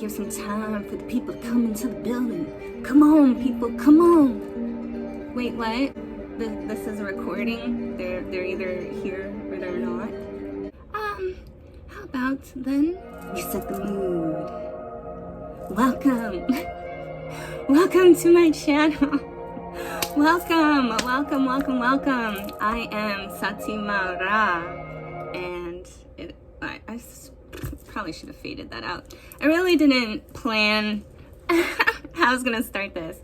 give some time for the people to come into the building. Come on, people, come on. Wait, what? This is a recording? They're either here or they're not. How about then you set the mood? Welcome. Welcome to my channel. Welcome. I am Satima Ra, and I probably should have faded that out. I really didn't plan how I was gonna start this.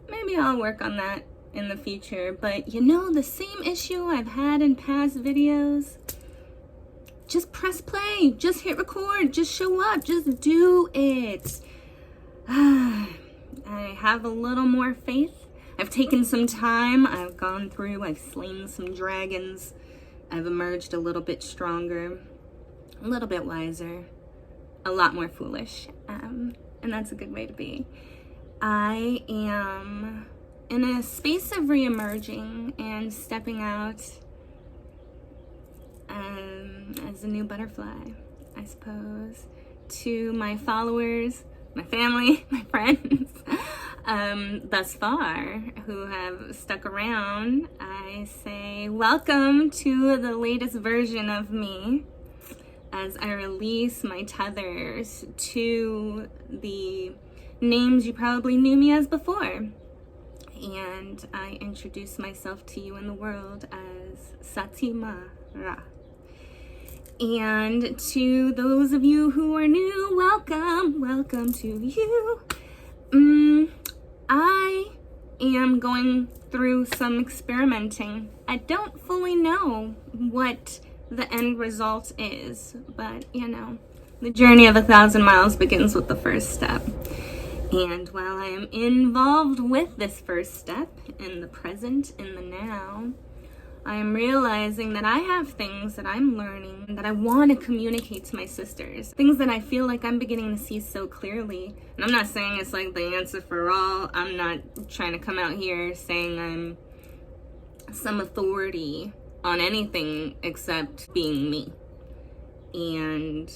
Maybe I'll work on that in the future, but you know, the same issue I've had in past videos. Just press play, just hit record, just show up, just do it. I have a little more faith. I've taken some time, I've gone through, I've slain some dragons. I've emerged a little bit stronger, a little bit wiser, a lot more foolish, and that's a good way to be. I am in a space of re-emerging and stepping out as a new butterfly, I suppose, to my followers, my family, my friends, thus far, who have stuck around. I say welcome to the latest version of me as I release my tethers to the names you probably knew me as before. And I introduce myself to you in the world as Satima Ra. And to those of you who are new, welcome to you. I am going through some experimenting. I don't fully know what the end result is, but you know, the journey of 1,000 miles begins with the first step. And while I am involved with this first step in the present, in the now, I am realizing that I have things that I'm learning that I want to communicate to my sisters. Things that I feel like I'm beginning to see so clearly. And I'm not saying it's like the answer for all. I'm not trying to come out here saying I'm some authority on anything except being me. And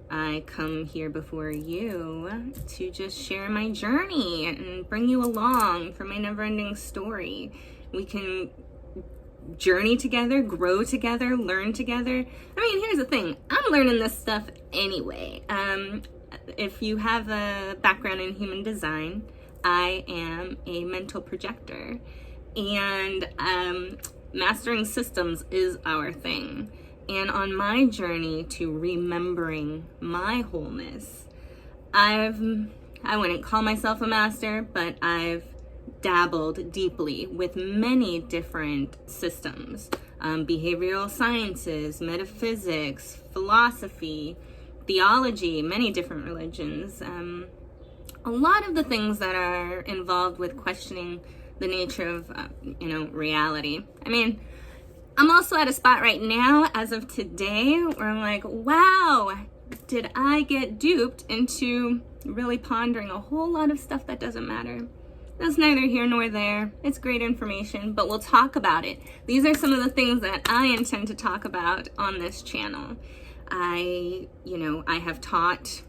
I come here before you to just share my journey and bring you along for my never-ending story. We can journey together, grow together, learn together. I mean, here's the thing. I'm learning this stuff anyway. If you have a background in human design, I am a mental projector. And mastering systems is our thing. And on my journey to remembering my wholeness, I wouldn't call myself a master, but I've dabbled deeply with many different systems, behavioral sciences, metaphysics, philosophy, theology, many different religions. A lot of the things that are involved with questioning the nature of, reality. I mean, I'm also at a spot right now, as of today, where I'm like, wow, did I get duped into really pondering a whole lot of stuff that doesn't matter? That's neither here nor there. It's great information, but we'll talk about it. These are some of the things that I intend to talk about on this channel. I have taught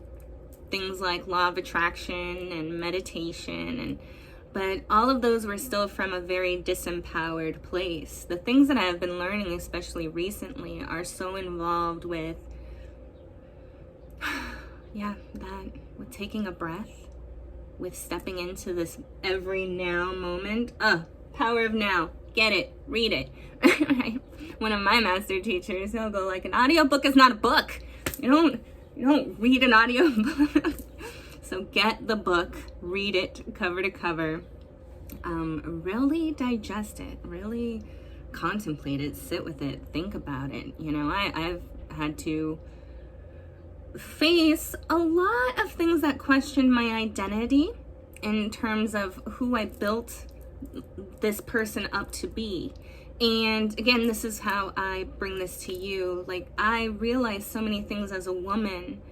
things like law of attraction and meditation, but all of those were still from a very disempowered place. The things that I have been learning, especially recently, are so involved with, with taking a breath, with stepping into this every now moment. Power of now. Get it. Read it. One of my master teachers, he'll go like, an audiobook is not a book. You don't read an audiobook. So get the book, read it cover to cover, really digest it, really contemplate it, sit with it, think about it. I've had to face a lot of things that question my identity in terms of who I built this person up to be. And again, this is how I bring this to you. Like, I realized so many things as a woman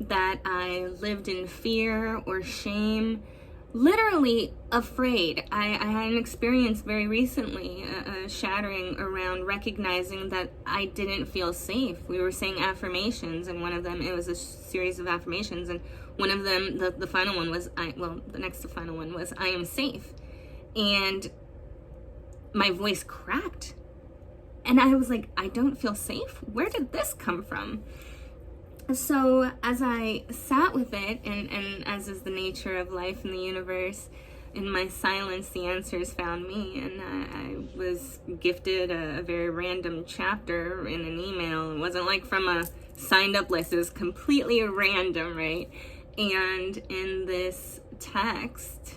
that I lived in fear or shame, literally afraid. I had an experience very recently, a shattering around recognizing that I didn't feel safe. We were saying affirmations, and one of them, it was a series of affirmations, and one of them, the final one was, the next to final one was, I am safe. And my voice cracked. And I was like, I don't feel safe? Where did this come from? So as I sat with it, and as is the nature of life in the universe, in my silence, the answers found me. And I was gifted a very random chapter in an email. It wasn't like from a signed up list. It was completely random, right? And in this text,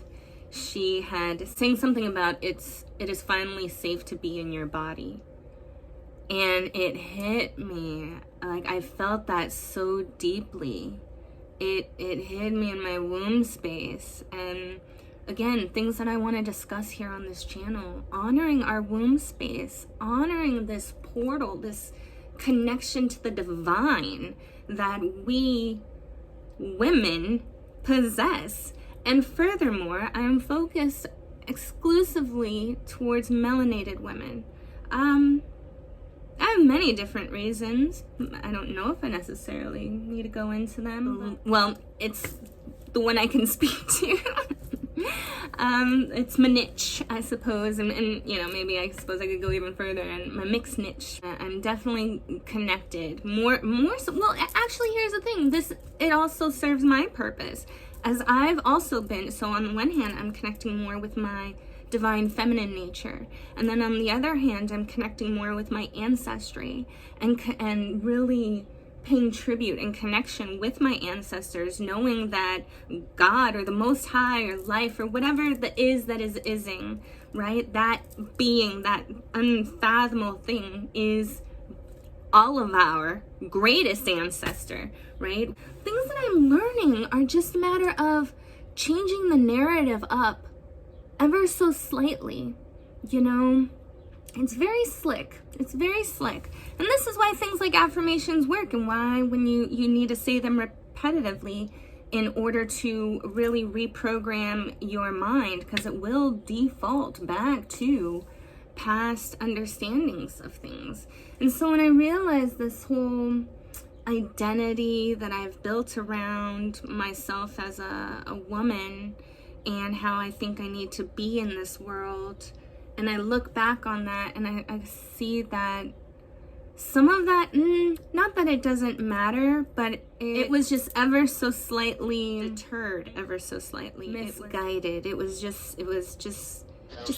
she had saying something about it is finally safe to be in your body. And it hit me, like I felt that so deeply. It hit me in my womb space. And again, things that I want to discuss here on this channel, honoring our womb space, honoring this portal, this connection to the divine that we women possess. And furthermore, I am focused exclusively towards melanated women. I have many different reasons. I don't know if I necessarily need to go into them. Well, it's the one I can speak to. It's my niche, I suppose, and you know, maybe I suppose I could go even further, and my mixed niche. I'm definitely connected more so. Well, actually, here's the thing. It also serves my purpose, as I've also been. So on the one hand, I'm connecting more with my divine feminine nature, and then on the other hand, I'm connecting more with my ancestry, and really paying tribute and connection with my ancestors, knowing that God or the Most High or life or whatever that is ising, right? That being, that unfathomable thing, is all of our greatest ancestor, right? Things that I'm learning are just a matter of changing the narrative up ever so slightly, you know? It's very slick. It's very slick. And this is why things like affirmations work, and why when you need to say them repetitively in order to really reprogram your mind, because it will default back to past understandings of things. And so when I realized this whole identity that I've built around myself as a woman, and how I think I need to be in this world, and I look back on that, and I see that some of that, not that it doesn't matter, but it was just ever so slightly deterred, ever so slightly misguided. It was just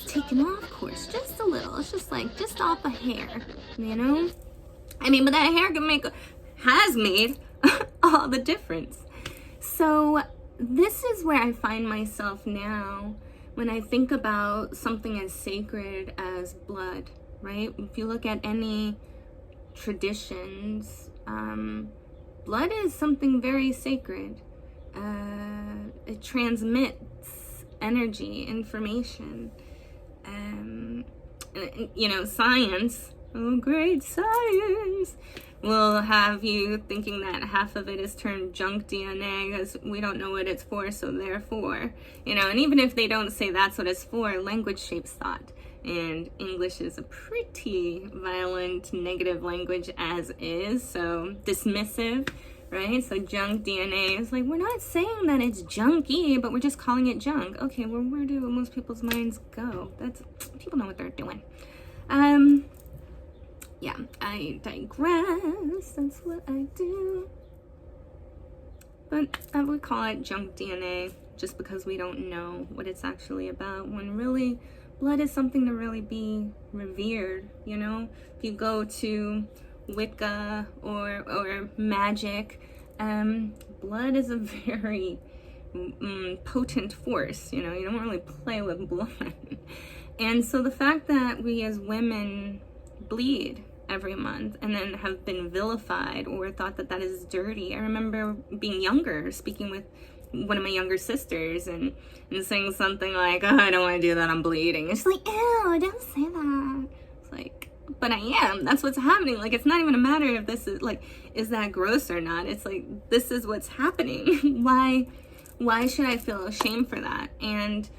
taken off course, just a little. It's just like, just off a hair, you know? I mean, but that hair has made all the difference. So this is where I find myself now when I think about something as sacred as blood, right? If you look at any traditions, blood is something very sacred. It transmits energy, information. You know, science, oh great science, will have you thinking that half of it is termed junk DNA because we don't know what it's for, so therefore, you know, and even if they don't say that's what it's for, language shapes thought. And English is a pretty violent, negative language as is, so dismissive, right? So junk DNA is like, we're not saying that it's junky, but we're just calling it junk. Okay, well, where do most people's minds go? People know what they're doing. Yeah, I digress. That's what I do. But I would call it junk DNA just because we don't know what it's actually about, when really blood is something to really be revered, you know? If you go to Wicca or magic, blood is a very potent force, you know? You don't really play with blood. And so the fact that we as women bleed every month and then have been vilified or thought that is dirty. I remember being younger, speaking with one of my younger sisters and saying something like, oh, I don't want to do that, I'm bleeding. It's like, ew, don't say that. It's like, but I am. That's what's happening. Like, it's not even a matter if this is like, is that gross or not? It's like, this is what's happening. Why Why should I feel ashamed for that? And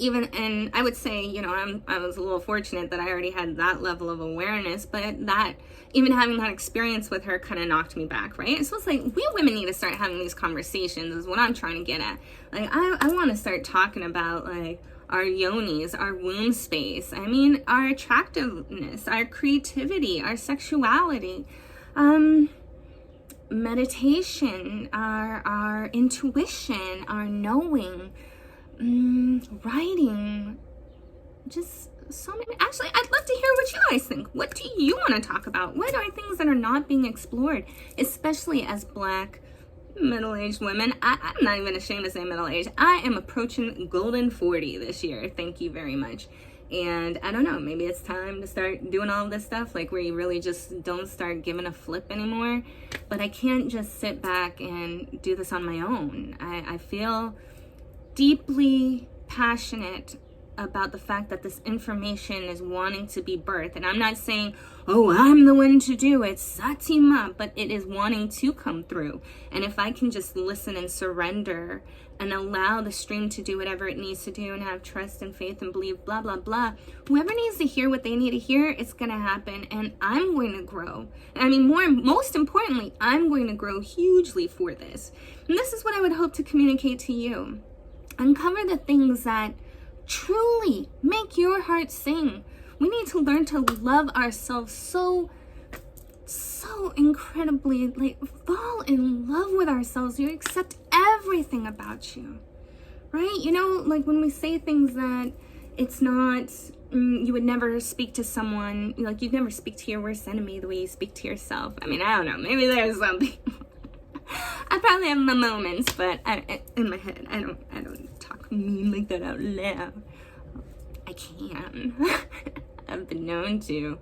I would say, you know, I was a little fortunate that I already had that level of awareness, but that, even having that experience with her kind of knocked me back, right? So it's like, we women need to start having these conversations is what I'm trying to get at. Like, I want to start talking about, like, our yonis, our womb space. I mean, our attractiveness, our creativity, our sexuality, meditation, our intuition, our knowing, writing, just so many. Actually, I'd love to hear what you guys think. What do you want to talk about? What are things that are not being explored, especially as Black middle-aged women? I'm not even ashamed to say middle-aged. I am approaching golden 40 this year. Thank you very much. And I don't know, maybe it's time to start doing all this stuff, like where you really just don't start giving a flip anymore. But I can't just sit back and do this on my own. I feel deeply passionate about the fact that this information is wanting to be birthed. And I'm not saying, oh, I'm the one to do it, Satima, but it is wanting to come through. And if I can just listen and surrender and allow the stream to do whatever it needs to do and have trust and faith and believe, blah, blah, blah, whoever needs to hear what they need to hear, it's going to happen. And I'm going to grow. I mean, most importantly, I'm going to grow hugely for this. And this is what I would hope to communicate to you. Uncover the things that truly make your heart sing. We need to learn to love ourselves so incredibly, like, fall in love with ourselves. You accept everything about you, right? You know, like when we say things that it's not, you would never speak to someone, like you'd never speak to your worst enemy the way you speak to yourself. I mean, I don't know, maybe there's something. I probably have my moments, but in my head, I don't talk mean like that out loud. I can. I've been known to.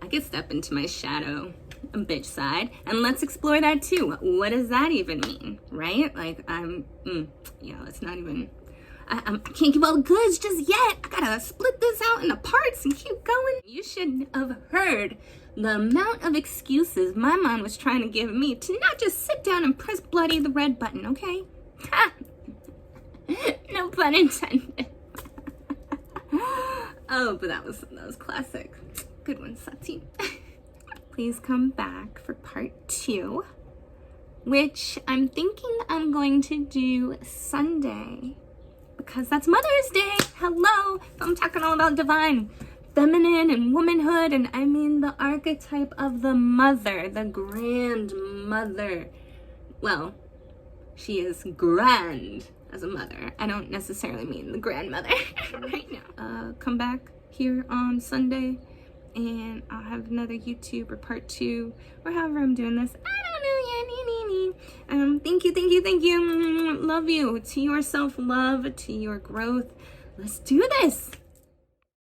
I could step into my shadow, a bitch side, and let's explore that too. What does that even mean, right? Like, it's not even, I can't give all the goods just yet. I gotta split this out into parts and keep going. You should have heard the amount of excuses my mom was trying to give me to not just sit down and press bloody the red button, okay? No pun intended. Oh, but that was classic. Good one, Sati. Please come back for part 2, which I'm thinking I'm going to do Sunday because that's Mother's Day. Hello. I'm talking all about divine feminine and womanhood, and I mean the archetype of the mother, the grandmother. Well, she is grand as a mother. I don't necessarily mean the grandmother right now. Come back here on Sunday and I'll have another YouTube or part 2 or however I'm doing this. I don't know yet. Thank you. Love you. To your self-love, to your growth. Let's do this.